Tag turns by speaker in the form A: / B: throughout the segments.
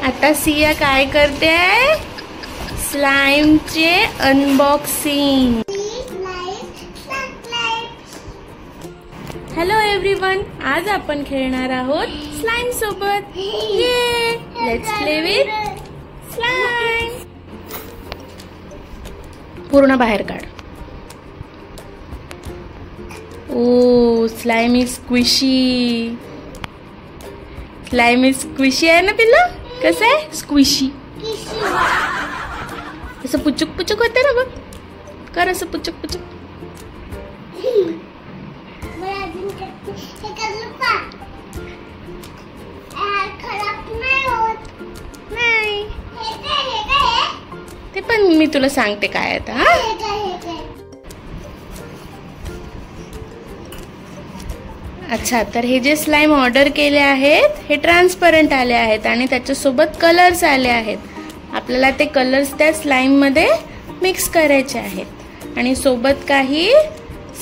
A: आता सिया काय करते? स्लाइमचे अनबॉक्सिंग. हॅलो एव्हरीवन, आज आपण खेळणार आहोत स्लाइम सोबत. ये लेट्स प्ले विथ स्लाइम. पूर्ण बाहेर काढ. Oh slime is squishy. Slime is squishy आहे ना पिल्लू? कसं आहे स्क्विशी? असं पुचुक पुचुक होते ना बघ. कर असं पुचुक पुचुक. नाही ते पण मी तुला सांगते काय आता. हा अच्छा, तर हे जे स्लाइम ऑर्डर केले आहेत हे ट्रान्सपरंट आले आहेत आणि त्याच्यासोबत कलर्स आले आहेत. आपल्याला ते कलर्स त्या स्लाइम मध्ये मिक्स करायचे आहेत आणि सोबत काही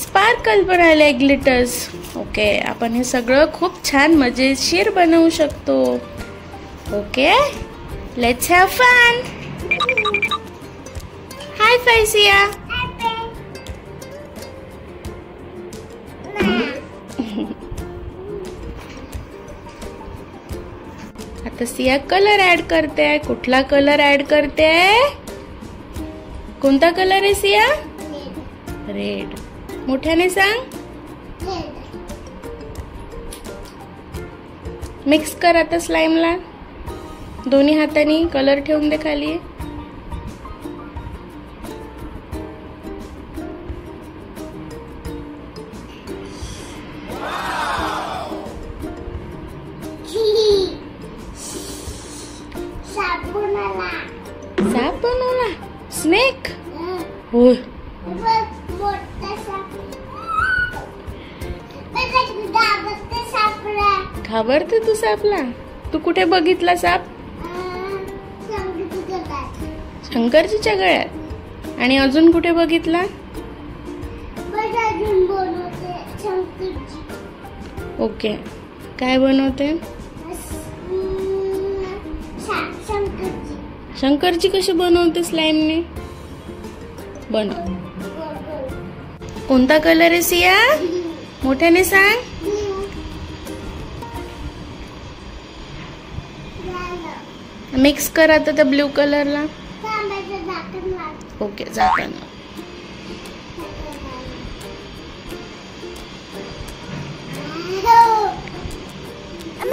A: स्पार्कल पण आले, ग्लिटर्स. ओके, आपण हे सगळं खूप छान मजेशीर बनवू शकतो. Okay, let's have fun. Hi फैसिया. आता सिया कलर ऍड करते. कुठला कलर ऍड करते? कोणता कलर आहे सिया? रेड. मोठ्याने सांग. मिक्स कर आता स्लाइमला. दोन्ही हातानी कलर ठेवून दे खाली. साप बनवला? स्नेक? होय. घाबरते तू सापला? तू कुठे बघितला साप? शंकरजीच्या गळ्यात. आणि अजून कुठे बघितला? ओके, काय बनवते? शंकरजी कशी बनवते स्लाइमने? बनव. कोणता कलर आहे सिया? मोठ्याने सांग. मिक्स कर आता त्या ब्ल्यू कलरला. ओके, झाकण.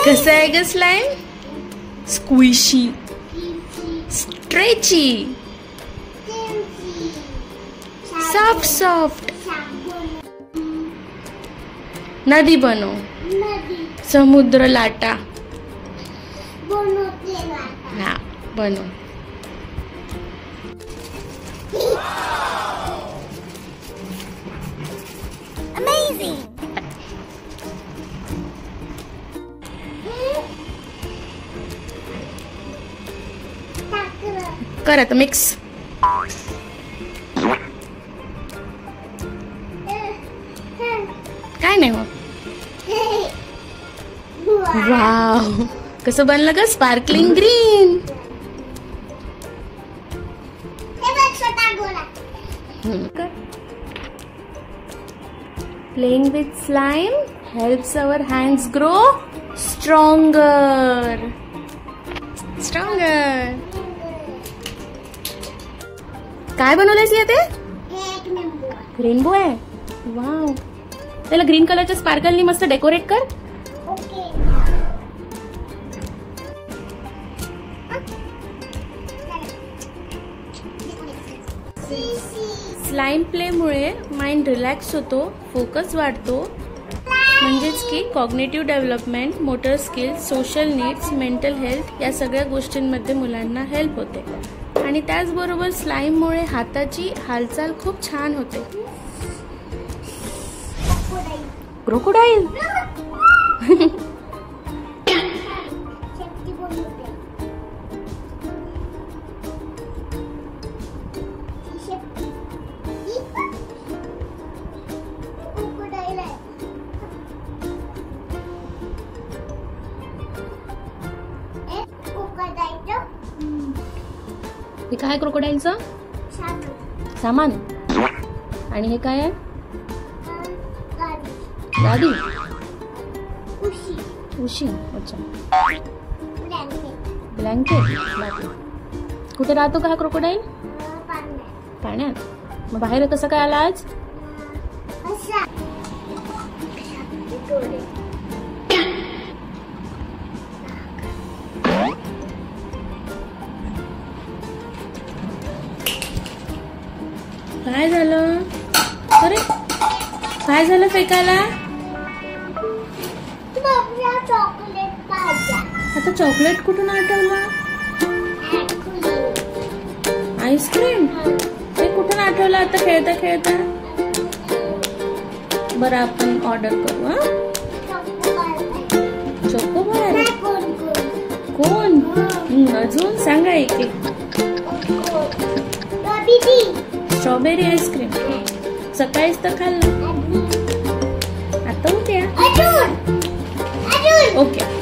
A: कसं आहे ग slime? Squishy, stretchy, soft soft. नदी बनव. समुद्र लाटा. हा बनव. अमेझिंग. कर आता मिक्स. काय नाही मग. वाव, कसं बनलं ग? Sparkling green. Playing with slime helps our hands grow stronger. Stronger. काय बनवलंयस या ते? रेनबो आहे. वाव, त्याला ग्रीन कलरच्या स्पार्कलनी मस्त डेकोरेट कर. स्लाइम प्ले मुळे माइंड रिलॅक्स होतो, फोकस वाढतो, म्हणजेच की cognitive development, motor skills, social needs, mental health या सगळ्या गोष्टींमध्ये मुलांना हेल्प होते. आणि त्याचबरोबर स्लाइम मुळे हाताची हालचाल खूप छान होते. क्रोकोडाईल. हे काय क्रोकोडाईलचं सामान आणि हे काय आहे गाडी उशी अच्छा ब्लँकेट कुठे राहतो का हा क्रोकोडाईल पाण्यात मग बाहेर कसं काय आला आज काय झालं अरे काय झालं फेकायला आता चॉकलेट कुठून आठवलं आईस्क्रीम ते कुठून आठवलं आता खेळता खेळता बरं आपण ऑर्डर करू हा चोकोबार कोण अजून सांगा एक स्ट्रॉबेरी आईस्क्रीम सकाळीच तर खाल्लं आता उद्या ओके